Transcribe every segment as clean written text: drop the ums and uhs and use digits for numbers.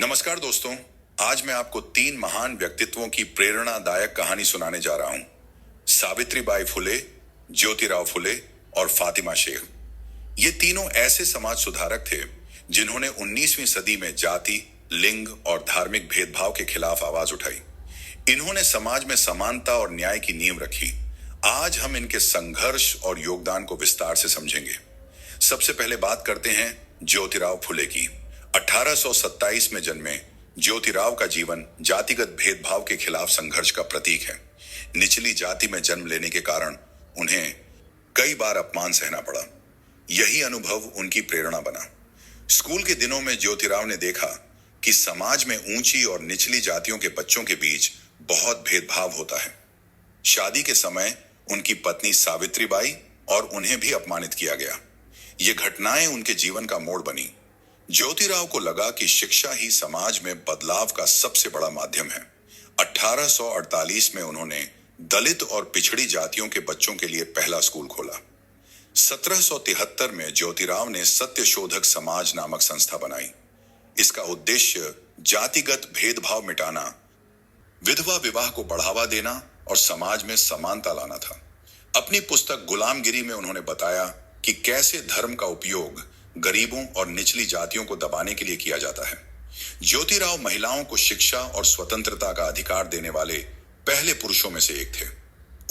नमस्कार दोस्तों। आज मैं आपको तीन महान व्यक्तित्वों की प्रेरणादायक कहानी सुनाने जा रहा हूं। सावित्रीबाई फुले, ज्योतिराव फुले और फातिमा शेख। ये तीनों ऐसे समाज सुधारक थे जिन्होंने 19वीं सदी में जाति, लिंग और धार्मिक भेदभाव के खिलाफ आवाज उठाई। इन्होंने समाज में समानता और न्याय की नींव रखी। आज हम इनके संघर्ष और योगदान को विस्तार से समझेंगे। सबसे पहले बात करते हैं ज्योतिराव फुले की। 1827 में जन्मे ज्योतिराव का जीवन जातिगत भेदभाव के खिलाफ संघर्ष का प्रतीक है। निचली जाति में जन्म लेने के कारण उन्हें कई बार अपमान सहना पड़ा। यही अनुभव उनकी प्रेरणा बना। स्कूल के दिनों में ज्योतिराव ने देखा कि समाज में ऊंची और निचली जातियों के बच्चों के बीच बहुत भेदभाव होता है। शादी के समय उनकी पत्नी सावित्रीबाई और उन्हें भी अपमानित किया गया। ये घटनाएं उनके जीवन का मोड़ बनी। ज्योतिराव को लगा कि शिक्षा ही समाज में बदलाव का सबसे बड़ा माध्यम है। 1848 में उन्होंने दलित और पिछड़ी जातियों के बच्चों के लिए पहला स्कूल खोला। 1773 में ज्योतिराव ने सत्यशोधक समाज नामक संस्था बनाई। इसका उद्देश्य जातिगत भेदभाव मिटाना, विधवा विवाह को बढ़ावा देना और समाज में समानता लाना था। अपनी पुस्तक गुलामगिरी में उन्होंने बताया कि कैसे धर्म का उपयोग गरीबों और निचली जातियों को दबाने के लिए किया जाता है। ज्योतिराव महिलाओं को शिक्षा और स्वतंत्रता का अधिकार देने वाले पहले पुरुषों में से एक थे।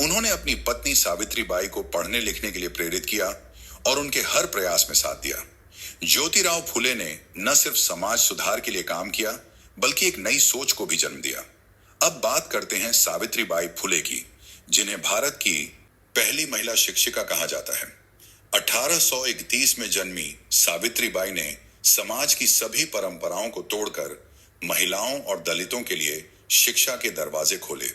उन्होंने अपनी पत्नी सावित्रीबाई को पढ़ने लिखने के लिए प्रेरित किया और उनके हर प्रयास में साथ दिया। ज्योतिराव फुले ने न सिर्फ समाज सुधार के लिए काम किया, बल्कि एक नई सोच को भी जन्म दिया। अब बात करते हैं सावित्रीबाई फुले की, जिन्हें भारत की पहली महिला शिक्षिका कहा जाता है। 1831 में जन्मी सावित्रीबाई ने समाज की सभी परंपराओं को तोड़कर महिलाओं और दलितों के लिए शिक्षा के दरवाजे खोले।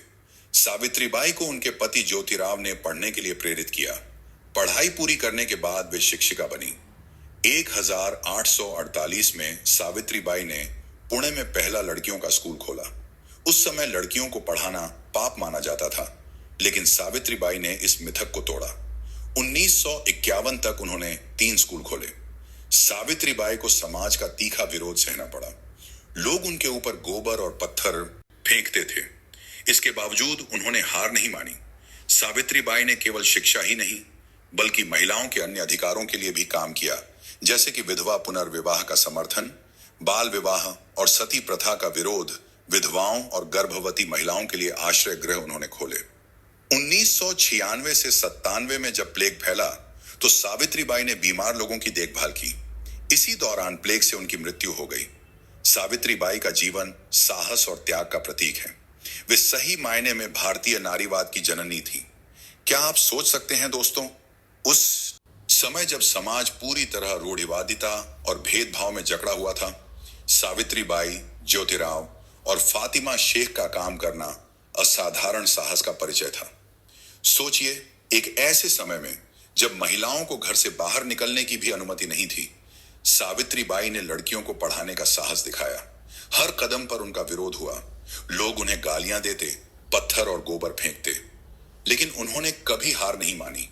सावित्रीबाई को उनके पति ज्योतिराव ने पढ़ने के लिए प्रेरित किया। पढ़ाई पूरी करने के बाद वे शिक्षिका बनी। 1848 में सावित्रीबाई ने पुणे में पहला लड़कियों का स्कूल खोला। उस समय लड़कियों को पढ़ाना पाप माना जाता था, लेकिन सावित्रीबाई ने इस मिथक को तोड़ा। 1951 तक उन्होंने 3 स्कूल खोले। सावित्रीबाई को समाज का तीखा विरोध सहना पड़ा। लोग उनके ऊपर गोबर और पत्थर फेंकते थे। इसके बावजूद उन्होंने हार नहीं मानी। सावित्रीबाई ने केवल शिक्षा ही नहीं, बल्कि महिलाओं के अन्य अधिकारों के लिए भी काम किया, जैसे कि विधवा पुनर्विवाह का समर्थन, बाल विवाह और सती प्रथा का विरोध। विधवाओं और गर्भवती महिलाओं के लिए आश्रय गृह उन्होंने खोले। 1996 से 97 में जब प्लेग फैला तो सावित्रीबाई ने बीमार लोगों की देखभाल की। इसी दौरान प्लेग से उनकी मृत्यु हो गई। सावित्रीबाई का जीवन साहस और त्याग का प्रतीक है। वे सही मायने में भारतीय नारीवाद की जननी थी। क्या आप सोच सकते हैं दोस्तों, उस समय जब समाज पूरी तरह रूढ़िवादिता और भेदभाव में जकड़ा हुआ था, सावित्रीबाई, ज्योतिराव और फातिमा शेख का काम करना असाधारण साहस का परिचय था। सोचिए, एक ऐसे समय में जब महिलाओं को घर से बाहर निकलने की भी अनुमति नहीं थी, सावित्रीबाई ने लड़कियों को पढ़ाने का साहस दिखाया। हर कदम पर उनका विरोध हुआ। लोग उन्हें गालियां देते, पत्थर और गोबर फेंकते, लेकिन उन्होंने कभी हार नहीं मानी।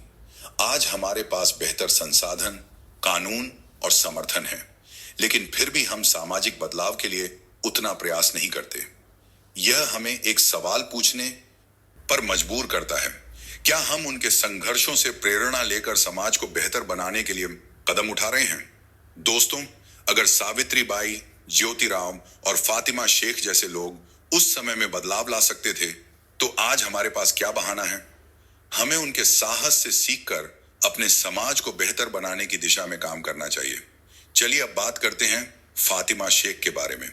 आज हमारे पास बेहतर संसाधन, कानून और समर्थन है, लेकिन फिर भी हम सामाजिक बदलाव के लिए उतना प्रयास नहीं करते। यह हमें एक सवाल पूछने पर मजबूर करता है, क्या हम उनके संघर्षों से प्रेरणा लेकर समाज को बेहतर बनाने के लिए कदम उठा रहे हैं? दोस्तों, अगर सावित्रीबाई, ज्योतिराव और फातिमा शेख जैसे लोग उस समय में बदलाव ला सकते थे, तो आज हमारे पास क्या बहाना है? हमें उनके साहस से सीखकर अपने समाज को बेहतर बनाने की दिशा में काम करना चाहिए। चलिए अब बात करते हैं फातिमा शेख के बारे में।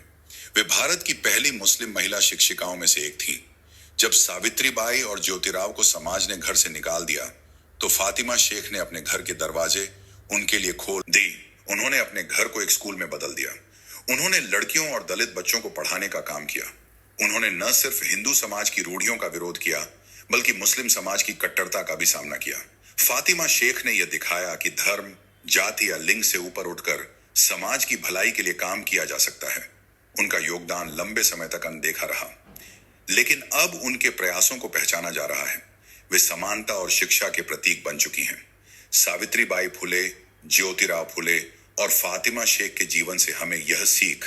वे भारत की पहली मुस्लिम महिला शिक्षिकाओं में से एक थी। जब सावित्रीबाई और ज्योतिराव को समाज ने घर से निकाल दिया, तो फातिमा शेख ने अपने घर के दरवाजे उनके लिए खोल दी। उन्होंने अपने घर को एक स्कूल में बदल दिया। उन्होंने लड़कियों और दलित बच्चों को पढ़ाने का काम किया। उन्होंने न सिर्फ हिंदू समाज की रूढ़ियों का विरोध किया, बल्कि मुस्लिम समाज की कट्टरता का भी सामना किया। फातिमा शेख ने यह दिखाया कि धर्म, जाति या लिंग से ऊपर उठकर समाज की भलाई के लिए काम किया जा सकता है। उनका योगदान लंबे समय तक अनदेखा रहा, लेकिन अब उनके प्रयासों को पहचाना जा रहा है। वे समानता और शिक्षा के प्रतीक बन चुकी हैं। सावित्रीबाई फुले, ज्योतिराव फुले और फातिमा शेख के जीवन से हमें यह सीख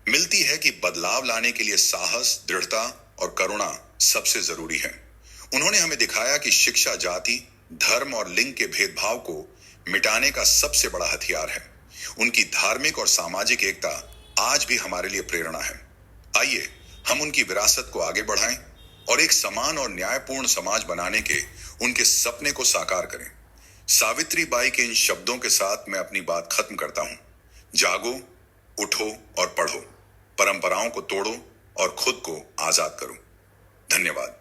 मिलती है कि बदलाव लाने के लिए साहस, दृढ़ता और करुणा सबसे जरूरी है। उन्होंने हमें दिखाया कि शिक्षा जाति, धर्म और लिंग के भेदभाव को मिटाने का सबसे बड़ा हथियार है। उनकी धार्मिक और सामाजिक एकता आज भी हमारे लिए प्रेरणा है। आइए हम उनकी विरासत को आगे बढ़ाएं और एक समान और न्यायपूर्ण समाज बनाने के उनके सपने को साकार करें। सावित्री बाई के इन शब्दों के साथ मैं अपनी बात खत्म करता हूं। जागो, उठो और पढ़ो, परंपराओं को तोड़ो और खुद को आजाद करो। धन्यवाद।